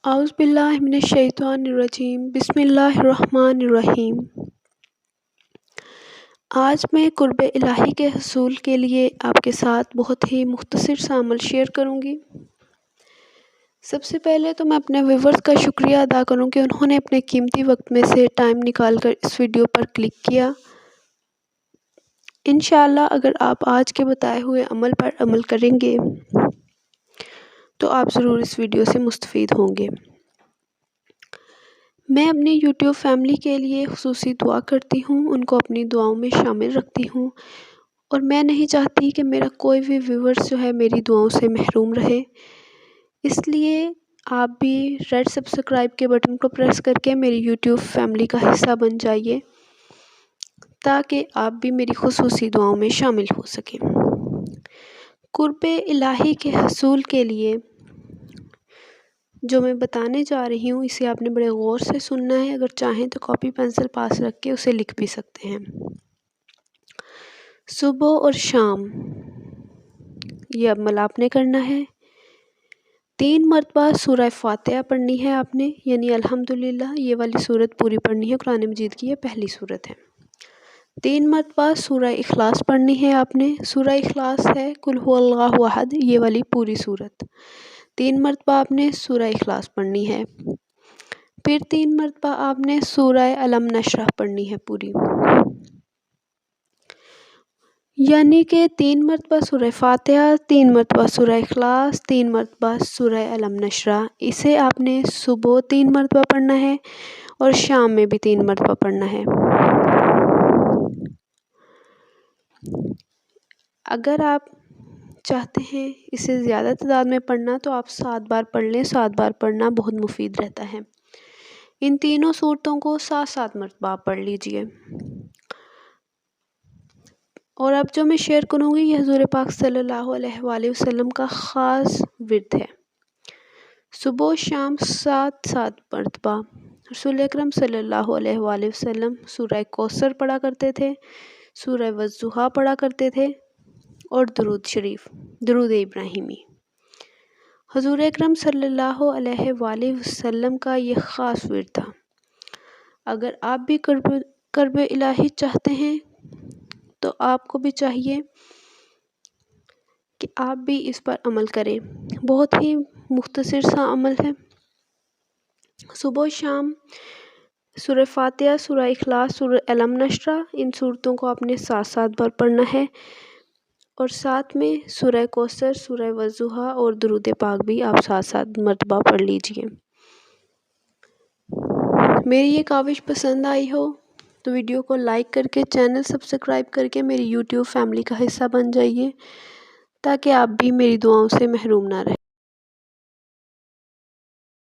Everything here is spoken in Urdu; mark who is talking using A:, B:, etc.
A: اعوذ باللہ من الشیطان الرجیم بسم اللہ الرحمن الرحیم۔ آج میں قرب الہی کے حصول کے لیے آپ کے ساتھ بہت ہی مختصر سا عمل شیئر کروں گی۔ سب سے پہلے تو میں اپنے ویورز کا شکریہ ادا کروں کہ انہوں نے اپنے قیمتی وقت میں سے ٹائم نکال کر اس ویڈیو پر کلک کیا۔ انشاءاللہ اگر آپ آج کے بتائے ہوئے عمل پر عمل کریں گے تو آپ ضرور اس ویڈیو سے مستفید ہوں گے۔ میں اپنی یوٹیوب فیملی کے لیے خصوصی دعا کرتی ہوں، ان کو اپنی دعاؤں میں شامل رکھتی ہوں اور میں نہیں چاہتی کہ میرا کوئی بھی ویورز جو ہے میری دعاؤں سے محروم رہے۔ اس لیے آپ بھی ریڈ سبسکرائب کے بٹن کو پریس کر کے میری یوٹیوب فیملی کا حصہ بن جائیے تاکہ آپ بھی میری خصوصی دعاؤں میں شامل ہو سکیں۔ قرب الہی کے حصول کے لیے جو میں بتانے جا رہی ہوں اسے آپ نے بڑے غور سے سننا ہے، اگر چاہیں تو کاپی پینسل پاس رکھ کے اسے لکھ بھی سکتے ہیں۔ صبح اور شام یہ عمل آپ نے کرنا ہے۔ 3 مرتبہ سورہ فاتحہ پڑھنی ہے آپ نے، یعنی الحمدللہ یہ والی سورت پوری پڑھنی ہے، قرآن مجید کی یہ پہلی سورت ہے۔ 3 مرتبہ سورہ اخلاص پڑھنی ہے آپ نے، سورہ اخلاص ہے قل هو اللہ احد یہ والی پوری سورت۔ 3 مرتبہ آپ نے سورہ اخلاص پڑھنی ہے۔ پھر 3 مرتبہ آپ نے سورہ الم نشرح پڑھنی ہے پوری، یعنی کہ 3 مرتبہ سورہ فاتحہ، 3 مرتبہ سورہ اخلاص، 3 مرتبہ سورہ الم نشرح۔ اسے آپ نے صبح 3 مرتبہ پڑھنا ہے اور شام میں بھی 3 مرتبہ پڑھنا ہے۔ اگر آپ چاہتے ہیں اسے زیادہ تعداد میں پڑھنا تو آپ 7 بار پڑھ لیں، 7 بار پڑھنا بہت مفید رہتا ہے۔ ان تینوں صورتوں کو 7 مرتبہ آپ پڑھ لیجئے۔ اور اب جو میں شیئر کروں گی یہ حضور پاک صلی اللہ علیہ وآلہ وسلم کا خاص ورد ہے۔ صبح و شام 7 مرتبہ رسول اکرم صلی اللہ علیہ وآلہ وسلم سورہ کوثر پڑھا کرتے تھے، سورہ والضحیٰ پڑھا کرتے تھے اور درود شریف، درود ابراہیمی۔ حضور اکرم صلی اللہ علیہ وآلہ وسلم کا یہ خاص ورد تھا۔ اگر آپ بھی قرب الہی چاہتے ہیں تو آپ کو بھی چاہیے کہ آپ بھی اس پر عمل کریں۔ بہت ہی مختصر سا عمل ہے۔ صبح و شام سورہ فاتحہ، سورہ اخلاص، سورہ الم نشرح ان صورتوں کو آپ نے 7 بار پڑھنا ہے اور ساتھ میں سورہ کوثر، سورہ والضحیٰ اور درود پاک بھی آپ 7 مرتبہ پڑھ لیجئے۔ میری یہ کاوش پسند آئی ہو تو ویڈیو کو لائک کر کے چینل سبسکرائب کر کے میری یوٹیوب فیملی کا حصہ بن جائیے تاکہ آپ بھی میری دعاؤں سے محروم نہ رہیں۔